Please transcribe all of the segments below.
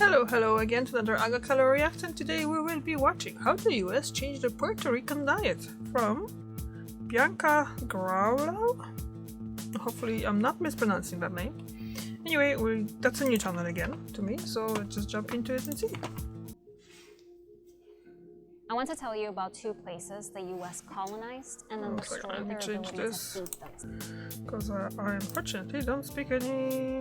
Hello again to another Agricolor React, and today we will be watching how the US changed the Puerto Rican diet from Bianca Graulo. Hopefully I'm not mispronouncing that name. Anyway, that's a new channel again to me, so let's just jump into it and see. I want to tell you about two places the US colonized and then destroyed their ability to feed them. Because I unfortunately don't speak any...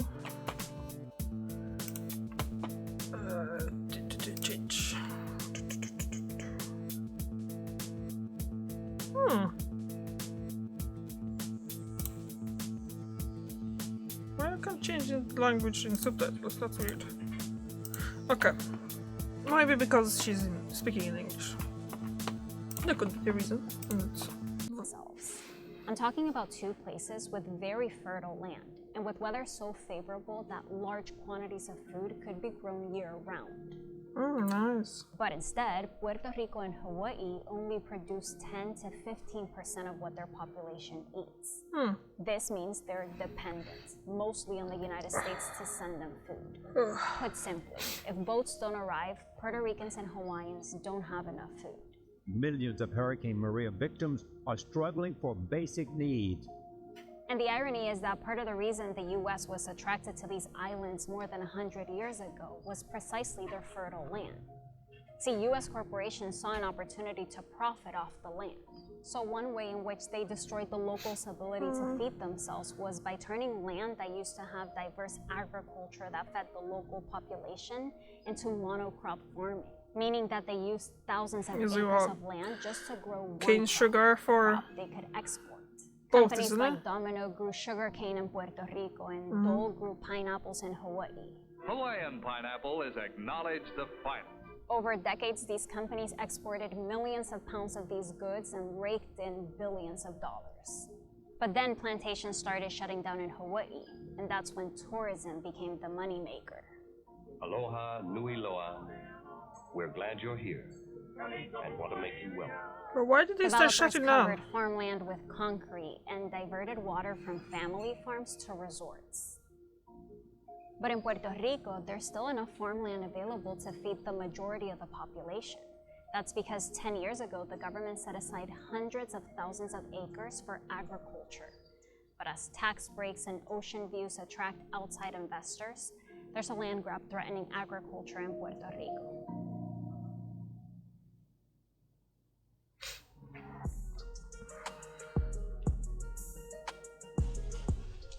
change. Well, I can't change the language in subtitles, that's weird. Okay. Maybe because she's speaking in English. That could be a reason. I'm talking about two places with very fertile land and with weather so favorable that large quantities of food could be grown year-round. Nice. But instead, Puerto Rico and Hawaii only produce 10 to 15% of what their population eats. This means they're dependent, mostly on the United States to send them food. Put simply, if boats don't arrive, Puerto Ricans and Hawaiians don't have enough food. Millions of Hurricane Maria victims are struggling for basic needs. And the irony is that part of the reason the US was attracted to these islands more than 100 years ago was precisely their fertile land. See, US corporations saw an opportunity to profit off the land. So one way in which they destroyed the locals' ability to feed themselves was by turning land that used to have diverse agriculture that fed the local population into monocrop farming, meaning that they used thousands of acres of land just to grow one cane sugar for crop they could export. both, Companies isn't like it? Domino grew sugarcane in Puerto Rico and Dole grew pineapples in Hawaii. Hawaiian pineapple is acknowledged the finest. Over decades, these companies exported millions of pounds of these goods and raked in billions of dollars. But then plantations started shutting down in Hawaii, and that's when tourism became the moneymaker. Aloha, nui loa. We're glad you're here and want to make you welcome. But why did they start Developers shutting down? covered farmland with concrete and diverted water from family farms to resorts. But in Puerto Rico, there's still enough farmland available to feed the majority of the population. That's because 10 years ago, the government set aside hundreds of thousands of acres for agriculture. But as tax breaks and ocean views attract outside investors, there's a land grab threatening agriculture in Puerto Rico.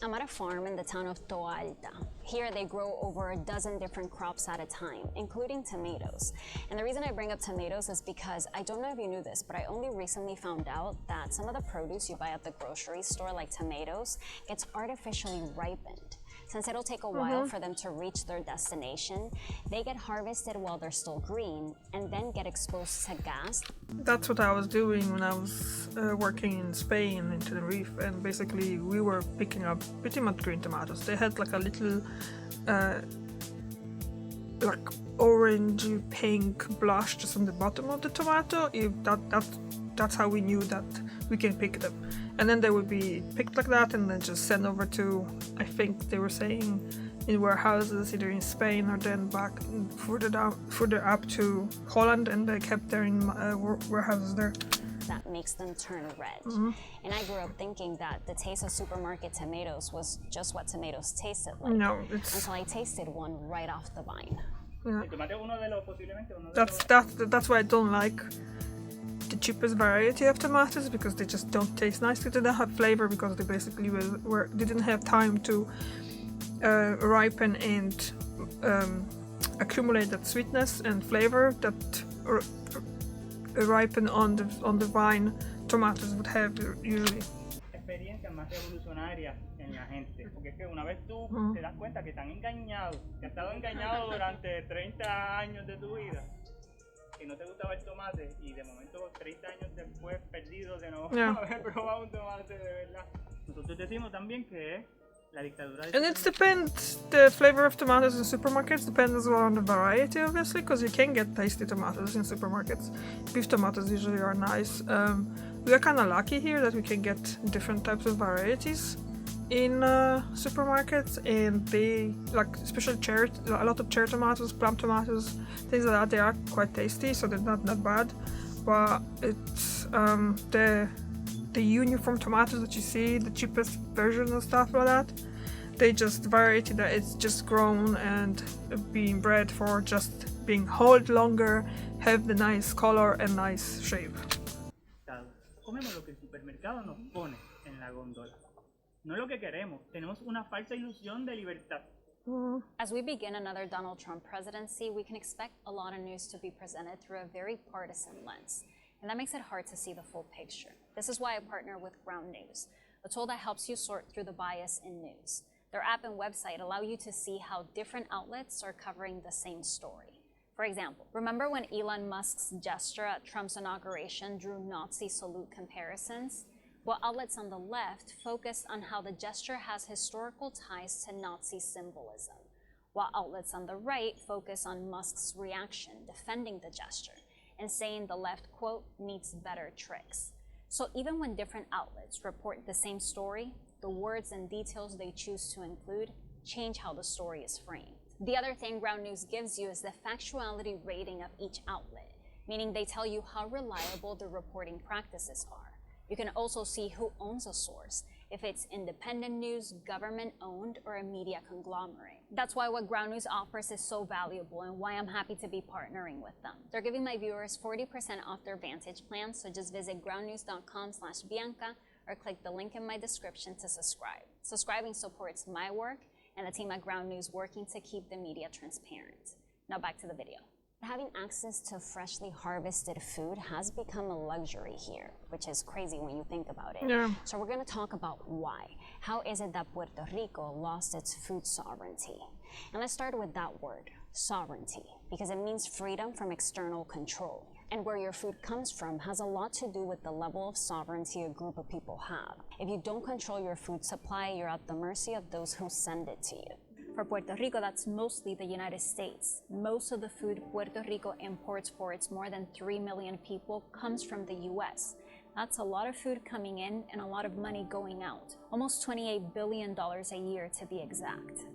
I'm at a farm in the town of Toa Alta. Here they grow over a dozen different crops at a time, including tomatoes. And the reason I bring up tomatoes is because I don't know if you knew this, but I only recently found out that some of the produce you buy at the grocery store, like tomatoes, gets artificially ripened. Since it'll take a while for them to reach their destination, they get harvested while they're still green and then get exposed to gas. That's what I was doing when I was working in Spain in Tenerife, and basically we were picking up pretty much green tomatoes. They had like a little like orangey pink blush just on the bottom of the tomato. That's how we knew that we can pick them. And then they would be picked like that and then just sent over to, I think they were saying, in warehouses either in Spain or then back further up to Holland, and they kept there in warehouses there. That makes them turn red. And I grew up thinking that the taste of supermarket tomatoes was just what tomatoes tasted like. No, it's... Until I tasted one right off the vine. Yeah. That's why I don't like the cheapest variety of tomatoes, because they just don't taste nice. They don't have flavor because they basically didn't have time to ripen and accumulate that sweetness and flavor that ripen on the vine tomatoes would have usually. Experiencias más revolucionarias en la gente, porque es que una vez tú te das cuenta que están engañados, que has estado engañado durante 30 años de tu vida, que no te gustaba el tomate, y de momento 30 años después perdido de no haber probado un tomate de verdad. Nosotros decimos también que la dictadura de... And it depends, the flavor of tomatoes in supermarkets depends as well on the variety, obviously, because you can get tasty tomatoes in supermarkets. Beef tomatoes usually are nice. We are kind of lucky here that we can get different types of varieties. in supermarkets, and they like, especially cherry, a lot of cherry tomatoes, plum tomatoes, things like that. They are quite tasty, so they're not that bad. But it's the uniform tomatoes that you see, the cheapest version and stuff like that. They just variety that it's just grown and being bred for just being hold longer, have the nice color and nice shape. Comemos lo que el supermercado nos pone en la góndola. No lo que queremos. Tenemos una falsa ilusión de libertad. As we begin another Donald Trump presidency, we can expect a lot of news to be presented through a very partisan lens. And that makes it hard to see the full picture. This is why I partner with Ground News, a tool that helps you sort through the bias in news. Their app and website allow you to see how different outlets are covering the same story. For example, remember when Elon Musk's gesture at Trump's inauguration drew Nazi salute comparisons? Well, outlets on the left focused on how the gesture has historical ties to Nazi symbolism, while outlets on the right focus on Musk's reaction, defending the gesture, and saying the left, quote, needs better tricks. So even when different outlets report the same story, the words and details they choose to include change how the story is framed. The other thing Ground News gives you is the factuality rating of each outlet, meaning they tell you how reliable the reporting practices are. You can also see who owns a source, if it's independent news, government-owned, or a media conglomerate. That's why what Ground News offers is so valuable and why I'm happy to be partnering with them. They're giving my viewers 40% off their Vantage plan, so just visit groundnews.com/Bianca or click the link in my description to subscribe. Subscribing supports my work and the team at Ground News working to keep the media transparent. Now back to the video. Having access to freshly harvested food has become a luxury here, which is crazy when you think about it. Yeah. So we're going to talk about why. How is it that Puerto Rico lost its food sovereignty? And let's start with that word, sovereignty, because it means freedom from external control. And where your food comes from has a lot to do with the level of sovereignty a group of people have. If you don't control your food supply, you're at the mercy of those who send it to you. For Puerto Rico, that's mostly the United States. Most of the food Puerto Rico imports for its more than 3 million people comes from the US. That's a lot of food coming in and a lot of money going out. Almost $28 billion a year to be exact.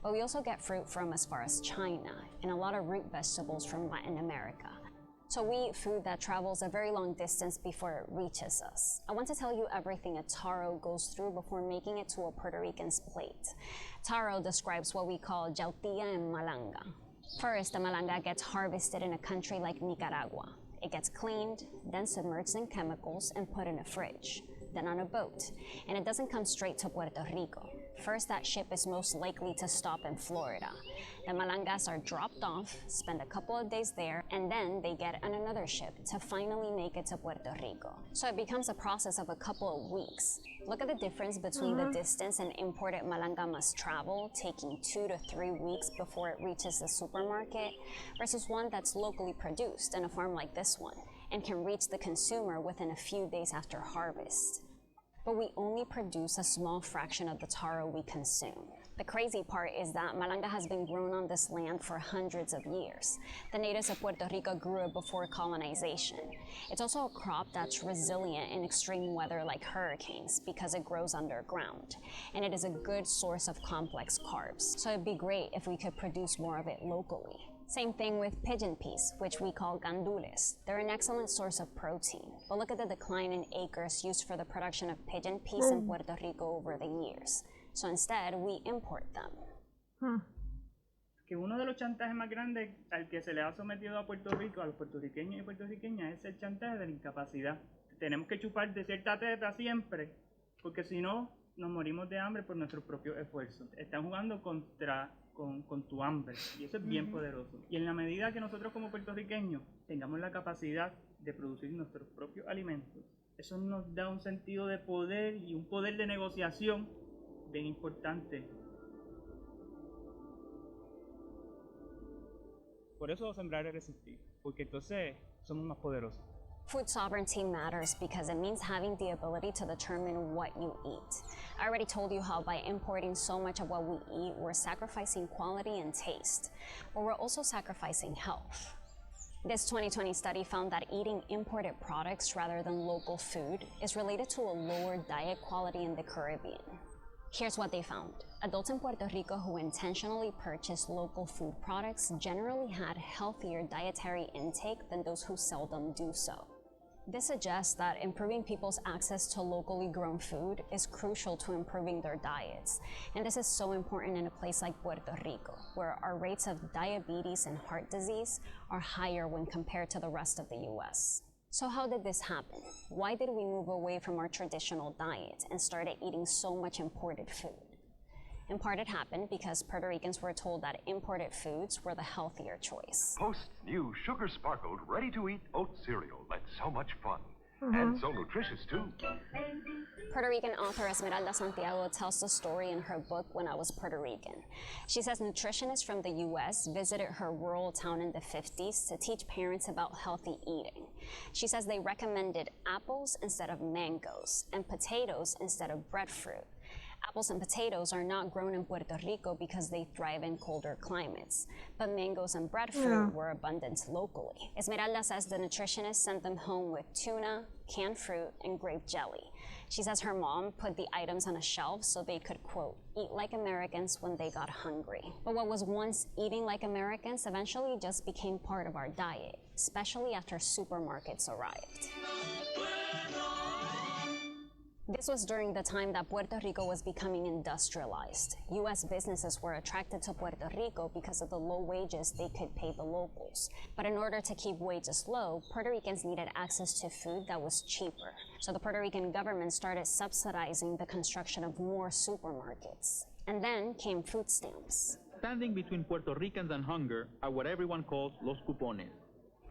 But we also get fruit from as far as China and a lot of root vegetables from Latin America. So we eat food that travels a very long distance before it reaches us. I want to tell you everything a taro goes through before making it to a Puerto Rican's plate. Taro describes what we call jautilla and malanga. First, the malanga gets harvested in a country like Nicaragua. It gets cleaned, then submerged in chemicals and put in a fridge, then on a boat. And it doesn't come straight to Puerto Rico. First, that ship is most likely to stop in Florida. The malangas are dropped off, spend a couple of days there, and then they get on another ship to finally make it to Puerto Rico. So it becomes a process of a couple of weeks. Look at the difference between the distance an imported malanga must travel, taking 2 to 3 weeks before it reaches the supermarket, versus one that's locally produced in a farm like this one, and can reach the consumer within a few days after harvest. But we only produce a small fraction of the taro we consume. The crazy part is that malanga has been grown on this land for hundreds of years. The natives of Puerto Rico grew it before colonization. It's also a crop that's resilient in extreme weather like hurricanes because it grows underground. And it is a good source of complex carbs. So it'd be great if we could produce more of it locally. Same thing with pigeon peas, which we call gandules. They're an excellent source of protein, but look at the decline in acres used for the production of pigeon peas in Puerto Rico over the years. So instead, we import them. Que uno de los chantajes más grandes al que se le ha sometido a Puerto Rico, a los puertorriqueños y puertorriqueñas, es el chantaje de la incapacidad. Tenemos que chupar de cierta teta siempre, porque si no, nos morimos de hambre por nuestros propios esfuerzos. Están jugando con tu hambre, y eso es bien poderoso. Y en la medida que nosotros como puertorriqueños tengamos la capacidad de producir nuestros propios alimentos, eso nos da un sentido de poder y un poder de negociación bien importante. Por eso sembrar es resistir, porque entonces somos más poderosos. Food sovereignty matters because it means having the ability to determine what you eat. I already told you how by importing so much of what we eat, we're sacrificing quality and taste, but we're also sacrificing health. This 2020 study found that eating imported products rather than local food is related to a lower diet quality in the Caribbean. Here's what they found. Adults in Puerto Rico who intentionally purchased local food products generally had healthier dietary intake than those who seldom do so. This suggests that improving people's access to locally grown food is crucial to improving their diets. And this is so important in a place like Puerto Rico, where our rates of diabetes and heart disease are higher when compared to the rest of the US. So how did this happen? Why did we move away from our traditional diet and started eating so much imported food? In part, it happened because Puerto Ricans were told that imported foods were the healthier choice. Post's new sugar-sparkled, ready-to-eat oat cereal. That's so much fun. And so nutritious, too. Puerto Rican author Esmeralda Santiago tells the story in her book, When I Was Puerto Rican. She says nutritionists from the US visited her rural town in the 50s to teach parents about healthy eating. She says they recommended apples instead of mangoes and potatoes instead of breadfruit. Apples and potatoes are not grown in Puerto Rico because they thrive in colder climates, but mangoes and breadfruit were abundant locally. Esmeralda says the nutritionist sent them home with tuna, canned fruit, and grape jelly. She says her mom put the items on a shelf so they could, quote, eat like Americans when they got hungry. But what was once eating like Americans eventually just became part of our diet, especially after supermarkets arrived. This was during the time that Puerto Rico was becoming industrialized. U.S. businesses were attracted to Puerto Rico because of the low wages they could pay the locals. But in order to keep wages low, Puerto Ricans needed access to food that was cheaper. So the Puerto Rican government started subsidizing the construction of more supermarkets. And then came food stamps. Standing between Puerto Ricans and hunger are what everyone calls los cupones.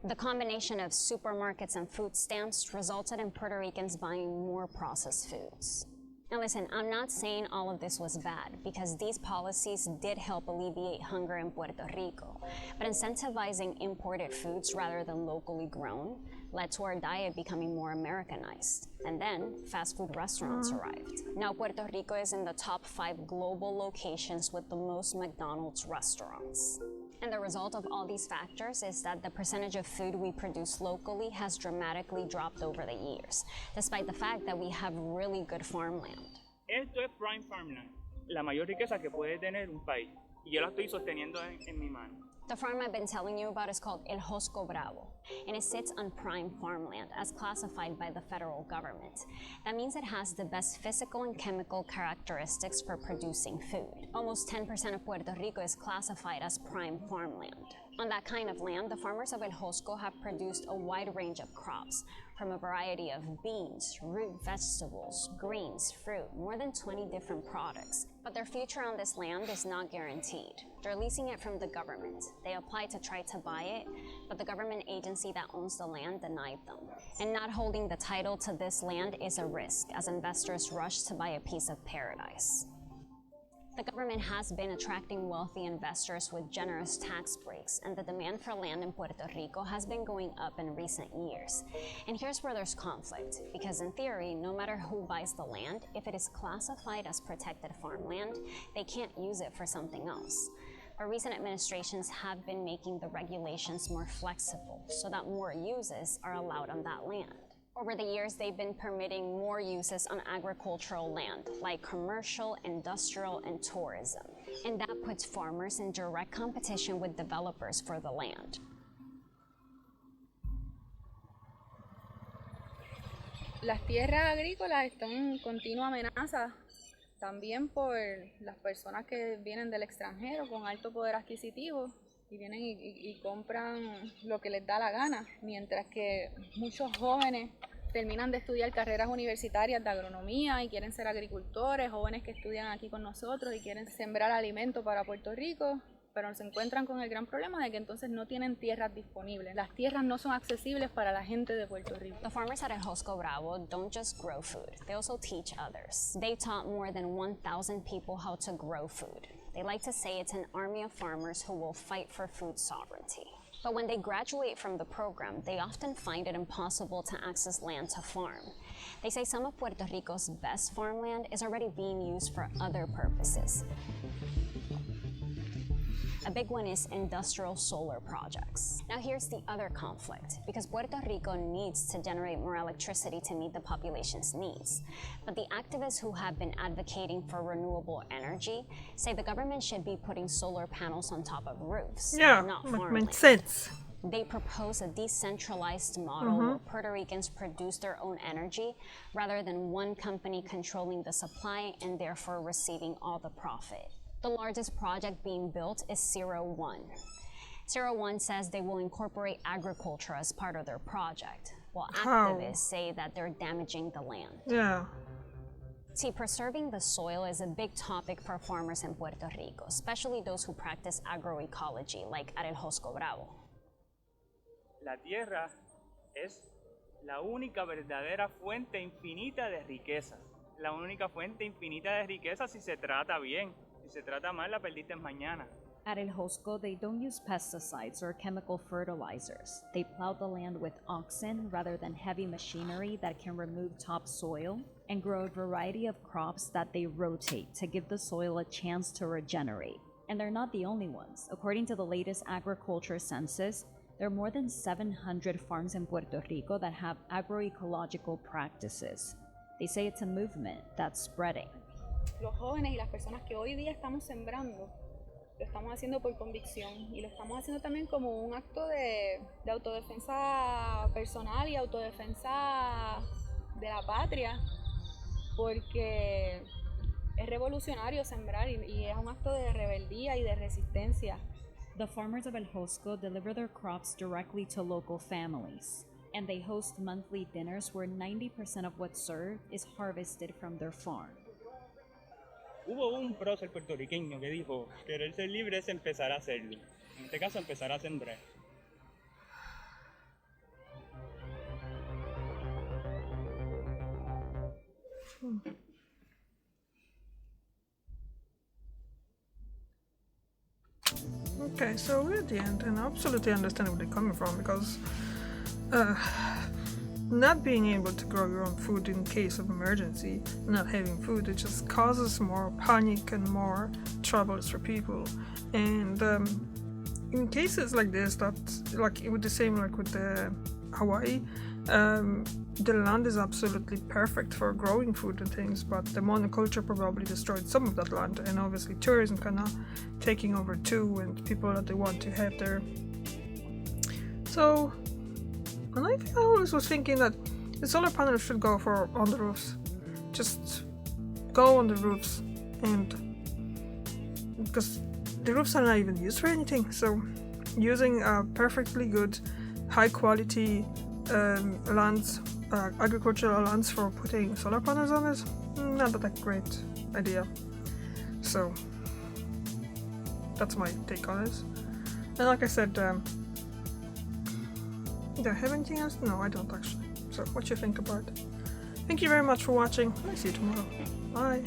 The combination of supermarkets and food stamps resulted in Puerto Ricans buying more processed foods. Now listen, I'm not saying all of this was bad, because these policies did help alleviate hunger in Puerto Rico, but incentivizing imported foods rather than locally grown led to our diet becoming more Americanized. And then fast food restaurants arrived. Now Puerto Rico is in the top 5 global locations with the most McDonald's restaurants. And the result of all these factors is that the percentage of food we produce locally has dramatically dropped over the years, despite the fact that we have really good farmland. Esto es prime farmland, la mayor riqueza que puede tener un país. Y yo la estoy sosteniendo en mi mano. The farm I've been telling you about is called El Josco Bravo, and it sits on prime farmland as classified by the federal government. That means it has the best physical and chemical characteristics for producing food. Almost 10% of Puerto Rico is classified as prime farmland. On that kind of land, the farmers of El Josco have produced a wide range of crops, from a variety of beans, root vegetables, greens, fruit, more than 20 different products. But their future on this land is not guaranteed. They're leasing it from the government. They applied to try to buy it, but the government agency that owns the land denied them. And not holding the title to this land is a risk, as investors rush to buy a piece of paradise. The government has been attracting wealthy investors with generous tax breaks, and the demand for land in Puerto Rico has been going up in recent years. And here's where there's conflict, because in theory, no matter who buys the land, if it is classified as protected farmland, they can't use it for something else. But recent administrations have been making the regulations more flexible so that more uses are allowed on that land. Over the years, they've been permitting more uses on agricultural land, like commercial, industrial, and tourism. And that puts farmers in direct competition with developers for the land. Las tierras agrícolas están en continua amenaza también por las personas que vienen del extranjero con alto poder adquisitivo y vienen y compran lo que les da la gana, mientras que muchos jóvenes terminan de estudiar carreras universitarias de agronomía y quieren ser agricultores, jóvenes que estudian aquí con nosotros y quieren sembrar alimento para Puerto Rico, pero se encuentran con el gran problema de que entonces no tienen tierras disponibles. Las tierras no son accesibles para la gente de Puerto Rico. The farmers at El Josco Bravo don't just grow food, they also teach others. They taught more than 1,000 people how to grow food. They like to say it's an army of farmers who will fight for food sovereignty. But when they graduate from the program, they often find it impossible to access land to farm. They say some of Puerto Rico's best farmland is already being used for other purposes. A big one is industrial solar projects. Now here's the other conflict, because Puerto Rico needs to generate more electricity to meet the population's needs. But the activists who have been advocating for renewable energy say the government should be putting solar panels on top of roofs, not farmland. Makes sense. They propose a decentralized model where Puerto Ricans produce their own energy rather than one company controlling the supply and therefore receiving all the profit. The largest project being built is 01. 01 says they will incorporate agriculture as part of their project, while activists say that they're damaging the land. Yeah. See, preserving the soil is a big topic for farmers in Puerto Rico, especially those who practice agroecology, like at El Josco Bravo. La tierra es la única verdadera fuente infinita de riquezas. La única fuente infinita de riquezas si se trata bien. Si se trata mal, la perdiste mañana. At El Josco, they don't use pesticides or chemical fertilizers. They plow the land with oxen rather than heavy machinery that can remove topsoil, and grow a variety of crops that they rotate to give the soil a chance to regenerate. And they're not the only ones. According to the latest agriculture census, there are more than 700 farms in Puerto Rico that have agroecological practices. They say it's a movement that's spreading. Los jóvenes y las personas que hoy día estamos sembrando, lo estamos haciendo por convicción y lo estamos haciendo también como un acto de autodefensa personal y autodefensa de la patria, porque es revolucionario sembrar y es un acto de rebeldía y de resistencia. The farmers of El Josco deliver their crops directly to local families, and they host monthly dinners where 90% of what's served is harvested from their farm. Hubo un prócer puertorriqueño que dijo, querer ser libre es empezar a hacerlo. En este caso, empezar a sembrar. Okay, so we're at the end, and I absolutely understand where they're coming from, because not being able to grow your own food in case of emergency, not having food, it just causes more panic and more troubles for people. And in cases like this, that like with the same like with the Hawaii, the land is absolutely perfect for growing food and things, but the monoculture probably destroyed some of that land, and obviously tourism kind of taking over too, and people that they want to have there. So, and I always was thinking that the solar panels should go for on the roofs. Just go on the roofs, and because the roofs are not even used for anything, so using a perfectly good, high quality lands, agricultural lands for putting solar panels on is not that a great idea. So that's my take on it. And like I said, do I have anything else? No, I don't actually. So what you think about it? Thank you very much for watching. I'll see you tomorrow. Bye.